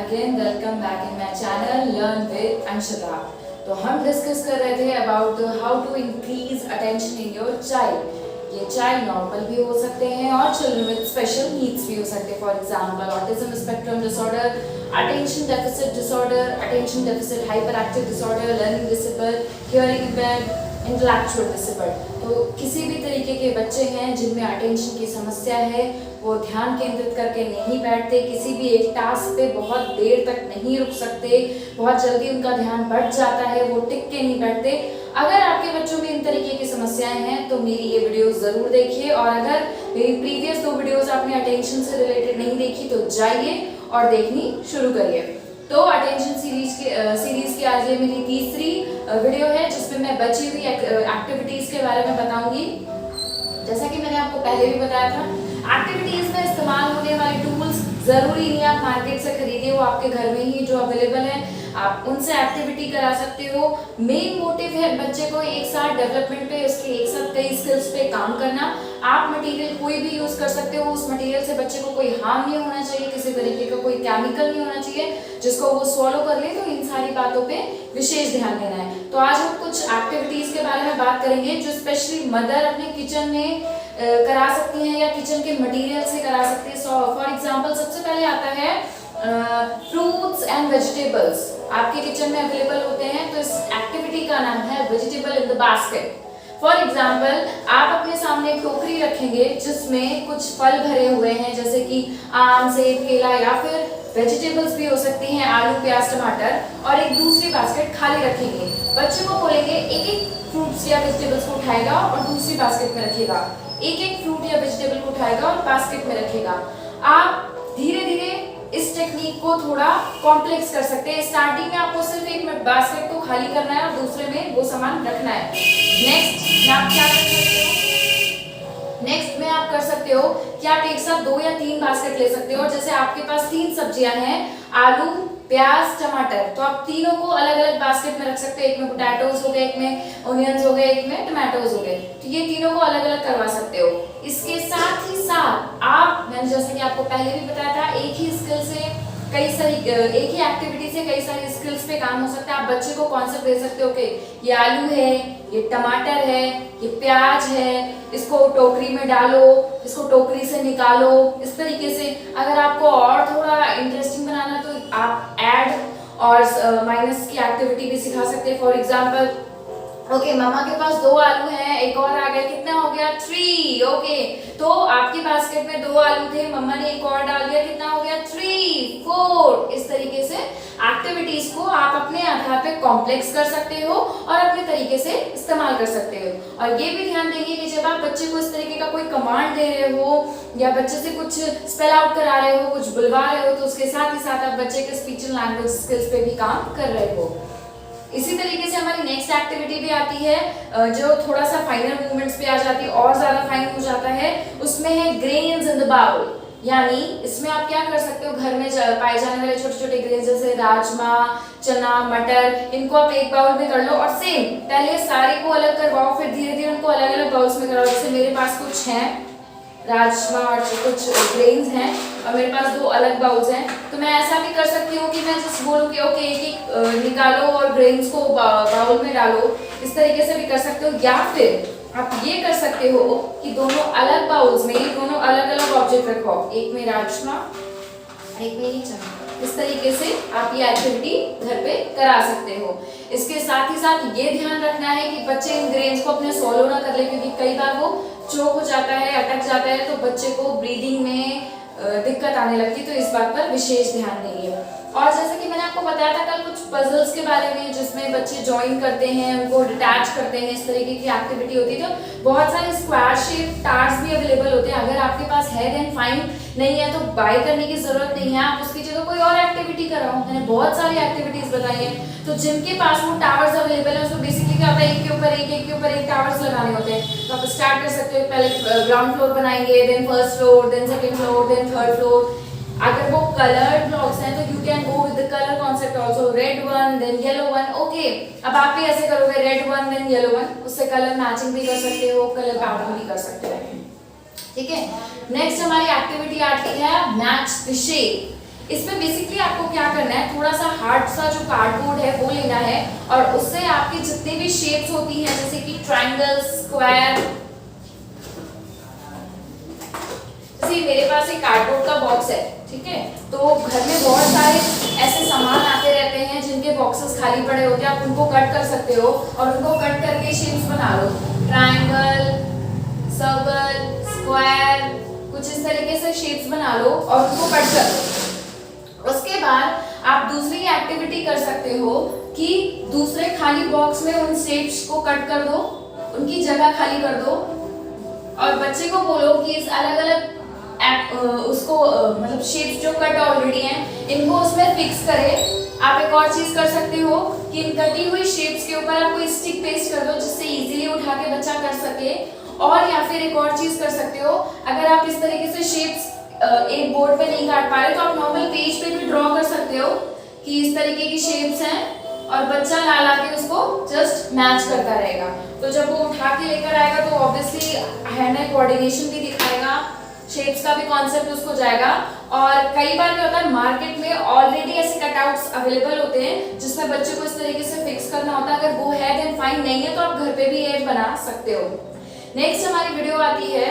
again welcome back in my channel Learn with Anshita। तो हम discuss कर रहे थे about how to increase attention in your child. ये चाइल्ड नॉर्मल भी हो सकते हैं और चिल्ड्रन विद स्पेशल नीड्स भी हो सकते हैं। For example autism spectrum disorder, attention deficit disorder, attention deficit hyper active disorder, learning disable, hearing impaired, intellectual disable. तो किसी भी तरीके के बच्चे हैं जिनमें अटेंशन की समस्या है, वो ध्यान केंद्रित करके नहीं बैठते, किसी भी एक टास्क पे बहुत देर तक नहीं रुक सकते, बहुत जल्दी उनका ध्यान बढ़ जाता है, वो टिक के नहीं बैठते। अगर आपके बच्चों में इन तरीके की समस्याएं हैं तो मेरी ये वीडियो जरूर देखिए, और अगर मेरी प्रीवियस 2 वीडियोस आपने अटेंशन से रिलेटेड नहीं देखी तो जाइए और देखनी शुरू करिए। तो अटेंशन सीरीज की आज ये मेरी तीसरी वीडियो है जिसमें मैं बची हुई एक्टिविटीज के बारे में बताऊंगी। जैसा कि मैंने आपको पहले भी बताया था, एक्टिविटीज में इस्तेमाल होने वाले टूल्स जरूरी नहीं आप मार्केट से खरीदिए, वो आपके घर में ही जो अवेलेबल है आप उनसे एक्टिविटी करा सकते हो। मेन मोटिव है बच्चे को एक साथ डेवलपमेंट पे, उसके एक साथ कई स्किल्स पे काम करना। आप मटेरियल कोई भी यूज कर सकते हो, उस मटेरियल से बच्चे को कोई हार्म नहीं होना चाहिए, किसी तरीके का कोई केमिकल नहीं होना चाहिए जिसको वो सॉल्व कर ले। तो इन सारी बातों पे विशेष ध्यान देना है। तो आज हम कुछ एक्टिविटीज के बारे में बात करेंगे जो स्पेशली मदर अपने किचन में करा सकती हैं या किचन के मटेरियल से करा सकती है। फॉर एग्जांपल सबसे पहले आता है फ्रूट्स एंड वेजिटेबल्स आपके किचन में अवेलेबल होते हैं। तो इस एक्टिविटी का नाम है vegetable in the basket. For example आप अपने सामने एक टोकरी रखेंगे जिसमें कुछ फल भरे हुए हैं, जैसे कि आम, सेब, केला, या फिर वेजिटेबल्स भी हो सकती हैं, आलू, प्याज, टमाटर, और एक दूसरी बास्केट खाली रखेंगे। बच्चे को बोलेंगे एक एक फ्रूट्स या वेजिटेबल्स को उठाएगा और दूसरी बास्केट में रखेगा, एक एक फ्रूट या वेजिटेबल को उठाएगा और बास्केट में रखेगा। आप धीरे धीरे इस टेक्निक को थोड़ा कॉम्प्लेक्स कर सकते हैं। स्टार्टिंग में आपको सिर्फ एक बास्केट को खाली करना है और दूसरे में वो सामान रखना है। नेक्स्ट में आप क्या कर सकते हो, नेक्स्ट में आप कर सकते हो कि आप एक साथ 2 या 3 बास्केट ले सकते हो। जैसे आपके पास 3 सब्जियां हैं, आलू, प्याज, टमाटर, तो आप तीनों को अलग अलग बास्केट में रख सकते हो। एक में पोटैटोज हो गए, एक में ओनियंस हो गए, एक में टमाटोज हो गए। तो ये तीनों को अलग अलग करवा सकते हो। इसके साथ ही साथ आप, मैंने जैसे कि आपको पहले भी बताया था, एक ही स्किल से कई सारी, एक ही एक्टिविटी से कई सारी स्किल्स पे काम हो सकता है। आप बच्चे को कॉन्सेप्ट दे सकते हो कि ये आलू है, ये टमाटर है, ये प्याज है, इसको टोकरी में डालो, इसको टोकरी से निकालो। इस तरीके से अगर आपको और थोड़ा इंटरेस्टिंग बनाना तो आप ऐड और माइनस की एक्टिविटी भी सिखा सकते हैं। फॉर एग्जाम्पल ओके, मम्मा के पास 2 आलू हैं, एक और आ गया, कितना हो गया 3। ओके, तो आपकी बास्केट में 2 आलू थे, मम्मा ने एक और डाल दिया, कितना हो गया 3, 4। इस तरीके से एक्टिविटीज को आप अपने आधार पे कॉम्प्लेक्स कर सकते हो और अपने तरीके से इस्तेमाल कर सकते हो। और ये भी ध्यान देंगे कि जब आप बच्चे को इस तरीके का कोई कमांड दे रहे हो या बच्चे से कुछ स्पेल आउट करा रहे हो, कुछ बुलवा रहे हो, तो उसके साथ ही साथ आप बच्चे के स्पीच एंड लैंग्वेज स्किल्स पे भी काम कर रहे हो। इसी तरीके से हमारी नेक्स्ट एक्टिविटी भी आती है जो थोड़ा सा फाइनल मूवमेंट्स पे आ जाती है और ज्यादा फाइन हो जाता है। उसमें है ग्रेन्स इन द बाउल, यानी इसमें आप क्या कर सकते हो, घर में पाए जाने वाले छोटे छोटे ग्रेन्स जैसे राजमा, चना, मटर, इनको आप एक बाउल में कर लो और सेम पहले सारे को अलग करवाओ, फिर धीरे धीरे उनको अलग अलग बाउल्स में कराओ। जैसे मेरे पास कुछ हैं राजमा और कुछ ग्रेन्स हैं और मेरे पास 2 अलग बाउल्स हैं, तो मैं ऐसा भी कर सकती हूँ कि मैं जस्ट बोलूँ कि ओके एक एक निकालो और ग्रेन्स को बाउल में डालो। इस तरीके से भी कर सकते हो, या फिर आप ये कर सकते हो कि दोनों अलग बाउल्स में दोनों अलग अलग ऑब्जेक्ट रखो, एक में राजमा, एक में ही चना। इस तरीके से आप ये एक्टिविटी घर पे करा सकते हो। इसके साथ ही साथ ये ध्यान रखना है कि बच्चे इन ग्रेन्स को अपने सॉलो ना कर ले, क्योंकि कई बार वो चोक हो जाता है, अटक जाता है, तो बच्चे को ब्रीदिंग में दिक्कत आने लगती है। तो इस बात पर विशेष ध्यान देंगे। और जैसे कि मैंने आपको बताया था कल कुछ पजल्स के बारे में जिसमें बच्चे ज्वाइन करते हैं, उनको डिटैच करते हैं, इस तरीके की एक्टिविटी होती है। तो बहुत सारे स्क्वायर शेप टार्स भी अवेलेबल होते हैं। अगर आपके पास है देन फाइन, नहीं है तो बाय करने की जरूरत नहीं है, आप उसकी जगह कोई और एक्टिविटी कराओ। मैंने बहुत सारी एक्टिविटीज बताई है। तो जिनके पास वो टावर्स अवेलेबल है उसको बेसिकली क्या होता है, एक के ऊपर एक, एक के ऊपर एक टावर्स लगाने होते हैं। तो आप स्टार्ट कर सकते हो, पहले ग्राउंड फ्लोर बनाएंगे, then first floor, then second floor, then third floor. अगर वो कलर्ड ब्लॉक्स हैं तो you can go with the colour concept also, red 1 then yellow 1। Okay, अब आप भी ऐसे करोगे, रेड 1 देन येलो 1, उससे कलर मैचिंग भी कर सकते हो, कलर पैटर्न भी कर सकते हो। ठीक है, नेक्स्ट हमारी एक्टिविटी आती है मैच द शेप। इसमें बेसिकली आपको क्या करना है, थोड़ा सा हार्ड सा जो कार्डबोर्ड है वो लेना है और उससे आपकी जितनी भी शेप्स होती हैं जैसे कि ट्रायंगल, स्क्वायर, जैसे मेरे पास एक कार्डबोर्ड का बॉक्स है, ठीक है, तो घर में बहुत सारे ऐसे सामान आते रहते हैं जिनके बॉक्सेस खाली पड़े होते हैं, आप उनको कट कर सकते हो और उनको कट करके शेप्स बना लो, ट्रायंगल, सर्कल, स्क्वायर, कुछ इस तरीके से शेप्स बना लो और उनको कट कर लो। उसके बाद आप दूसरी एक्टिविटी कर सकते हो कि दूसरे खाली बॉक्स में उन शेप्स को कट कर दो, उनकी जगह खाली कर दो और बच्चे को बोलो कि इस अलग अलग उसको मतलब शेप्स जो कट ऑलरेडी हैं इनको उसमें फिक्स करे। आप एक और चीज कर सकते हो कि इन कटी हुई शेप्स के ऊपर आप कोई स्टिक पेस्ट कर दो जिससे इजीली उठा के बच्चा कर सके। और या फिर एक और चीज कर सकते हो, अगर आप इस तरीके से शेप्स एक बोर्ड पे नहीं काट पा रहे तो आप नॉर्मल पेज पे भी ड्रॉ कर सकते हो कि इस तरीके की शेप्स हैं और बच्चा ला ला के उसको जस्ट मैच करता रहेगा। तो जब वो उठा के लेकर आएगा तो ऑब्वियसली हैंड आई कोऑर्डिनेशन भी दिखाएगा, शेप्स का भी कॉन्सेप्ट उसको जाएगा। और कई बार क्या होता है मार्केट में ऑलरेडी ऐसे कटआउट्स अवेलेबल होते हैं जिसमें बच्चे को इस तरीके से फिक्स करना होता है, अगर वो है देन फाइन, नहीं है तो आप घर पे भी ये बना सकते हो। नेक्स्ट हमारी वीडियो आती है,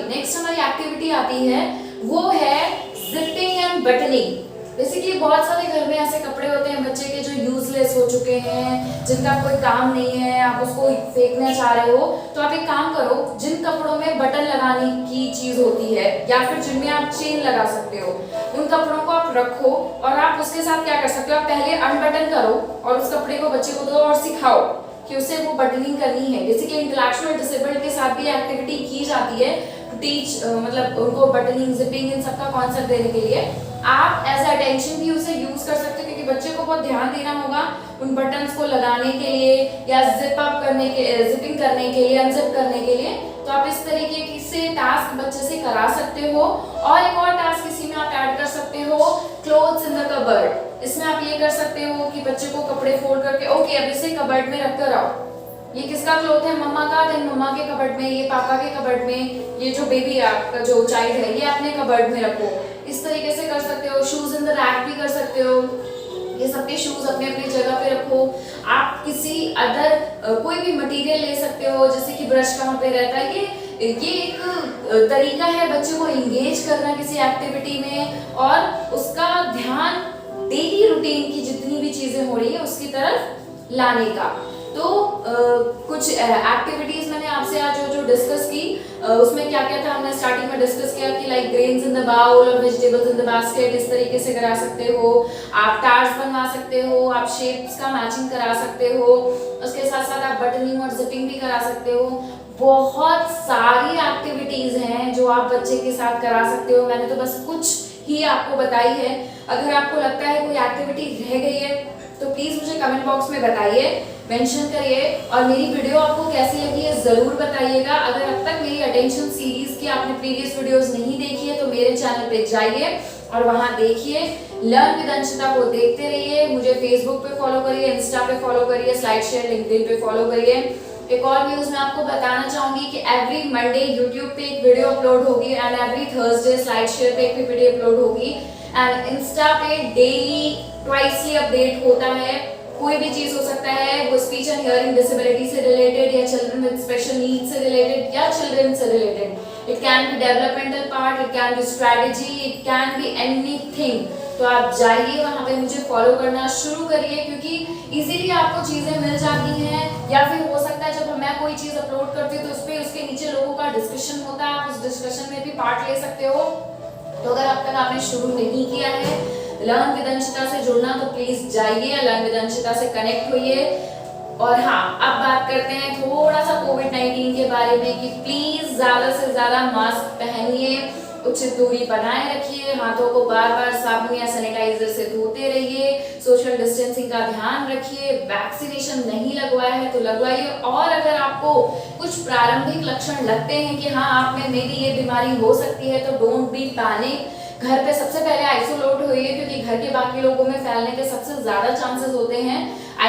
नेक्स्ट हमारी एक्टिविटी आती है वो है जिपिंग एंड बटनिंग। बेसिकली बहुत सारे घर में ऐसे कपड़े होते हैं बच्चे के जो यूजलेस हो चुके हैं, जिनका कोई काम नहीं है, आप उसको फेंकना चाह रहे हो, तो आप एक काम करो, जिन कपड़ों में बटन लगाने की चीज होती है या फिर जिनमें आप चेन लगा सकते हो उन कपड़ों को आप रखो और आप उसके साथ क्या कर सकते हो, आप पहले अनबटन करो और उस कपड़े को बच्चे को दो और सिखाओ कि उसे वो बटनिंग करनी है। बेसिकली इंटेलेक्चुअल डिसेबल्ड के साथ भी एक्टिविटी की जाती है टू टीच, मतलब उनको बटनिंग, जिपिंग, इन सबका कॉन्सेप्ट देने के लिए आप एज अटेंशन भी उसे यूज कर सकते हो, क्योंकि बच्चे को बहुत ध्यान देना होगा उन बटन्स को लगाने के लिए या जिप अप करने के, जिपिंग करने के लिए, अनजिप करने के लिए। तो आप इस तरीके से टास्क बच्चे से करा सकते हो। और एक और टास्क इसी में आप ऐड कर सकते हो, क्लोथ्स इन द कबर्ड। इसमें आप ये कर सकते हो कि बच्चे को कपड़े फोल्ड करके, ओके अब इसे कबर्ड में रख कर आओ, ये किसका क्लोथ है, मम्मा का, देन मम्मा के कबर्ड में, ये पापा के कबर्ड में, ये जो बेबी आपका जो चाइल्ड है ये अपने कबर्ड में रखो। इस तरीके से कर सकते हो। शूज इन द रैक भी कर सकते हो, ये सबके शूज अपने अपनी जगह पे रखो। आप किसी अदर कोई भी मटेरियल ले सकते हो, जैसे कि ब्रश कहाँ पे रहता है, ये एक तरीका है बच्चे को एंगेज करना किसी एक्टिविटी में और उसका ध्यान डेली रूटीन की जितनी भी चीजें हो रही है उसकी तरफ लाने का। तो कुछ एक्टिविटीज मैंने आपसे आज जो डिस्कस की, उसमें क्या क्या था हमने स्टार्टिंग में डिस्कस किया कि like grains in the bowl और वेजिटेबल्स इन द बास्केट, इस तरीके से करा सकते हो। आप टार्स बनवा सकते हो, आप शेप्स का मैचिंग करा सकते हो, उसके साथ साथ आप बटनिंग और जिपिंग भी करा सकते हो। बहुत सारी एक्टिविटीज हैं जो आप बच्चे के साथ करा सकते हो, मैंने तो बस कुछ ही आपको बताई है। अगर आपको लगता है कोई एक्टिविटी रह गई है तो प्लीज मुझे कमेंट बॉक्स में बताइए, मेंशन करिए और मेरी वीडियो आपको कैसी लगी है जरूर बताइएगा। अगर अब तक मेरी अटेंशन सीरीज की आपने प्रीवियस वीडियोस नहीं देखी है तो मेरे चैनल पे जाइए और वहां देखिए, लर्न विद अंशिता को देखते रहिए। मुझे फेसबुक पे फॉलो करिए, इंस्टा पे फॉलो करिए, स्लाइड शेयर लिंक्डइन पे फॉलो करिए। एक और न्यूज मैं आपको बताना चाहूंगी कि एवरी मंडे यूट्यूब पे एक वीडियो अपलोड होगी and every Thursday slide share पे एक पीपीटी अपलोड होगी एंड इंस्टा पे डेली ट्वाइसली अपडेट होता है। कोई भी चीज हो सकता है, वो स्पीच एंड हियरिंग डिसेबिलिटी से रिलेटेड या चिल्ड्रन विद स्पेशल नीड से रिलेटेड या चिल्ड्रन से related. It can be developmental part, it can be strategy, it can be anything. तो आप जाइए वहां पे मुझे फॉलो करना शुरू करिए, क्योंकि इजीली आपको चीजें मिल जाती हैं। या फिर हो सकता है जब मैं कोई चीज अपलोड करती हूँ तो उस पर उसके नीचे लोगों का डिस्कशन होता है, आप उस डिस्कशन में भी पार्ट ले सकते हो। तो अगर अब तक आपने शुरू नहीं किया है लर्न विद अंशिता से जुड़ना तो प्लीज जाइए, लर्न विद अंशिता से कनेक्ट होइए। और हाँ, अब बात करते हैं थोड़ा सा कोविड-19 के बारे में कि प्लीज ज्यादा से ज्यादा मास्क पहनिए, उचित दूरी बनाए रखिए, हाथों को बार बार साबुन या सैनिटाइजर से धोते रहिए, सोशल डिस्टेंसिंग का ध्यान रखिए। वैक्सीनेशन नहीं लगवाया है तो लगवाइए। और अगर आपको कुछ प्रारंभिक लक्षण लगते हैं कि हाँ आप में मेरी ये बीमारी हो सकती है तो डोंट बी पैनिक। घर पे सबसे पहले आइसोलेट होइए, क्योंकि घर के बाकी लोगों में फैलने के सबसे ज्यादा चांसेस होते हैं।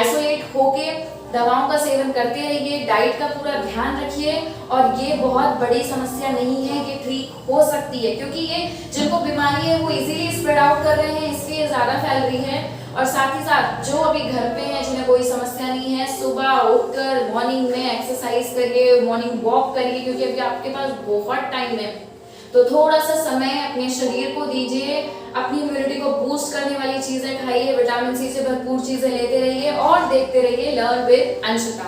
आइसोलेट होके दवाओं का सेवन करते रहिए, डाइट का पूरा ध्यान रखिए और ये बहुत बड़ी समस्या नहीं है, ये ठीक हो सकती है क्योंकि ये जिनको बीमारी है वो इजीली स्प्रेड आउट कर रहे हैं, इसलिए ज़्यादा फैल रही है। और साथ ही साथ जो अभी घर पे हैं जिन्हें कोई समस्या नहीं है, सुबह उठकर मॉर्निंग में एक्सरसाइज करिए, मॉर्निंग वॉक करिए क्योंकि अभी आपके पास बहुत टाइम है, तो थोड़ा सा समय अपने शरीर को दीजिए, अपनी इम्यूनिटी को बूस्ट करने वाली चीजें खाइए, विटामिन सी से भरपूर चीजें लेते रहिए और देखते रहिए लर्न विद अंशिता।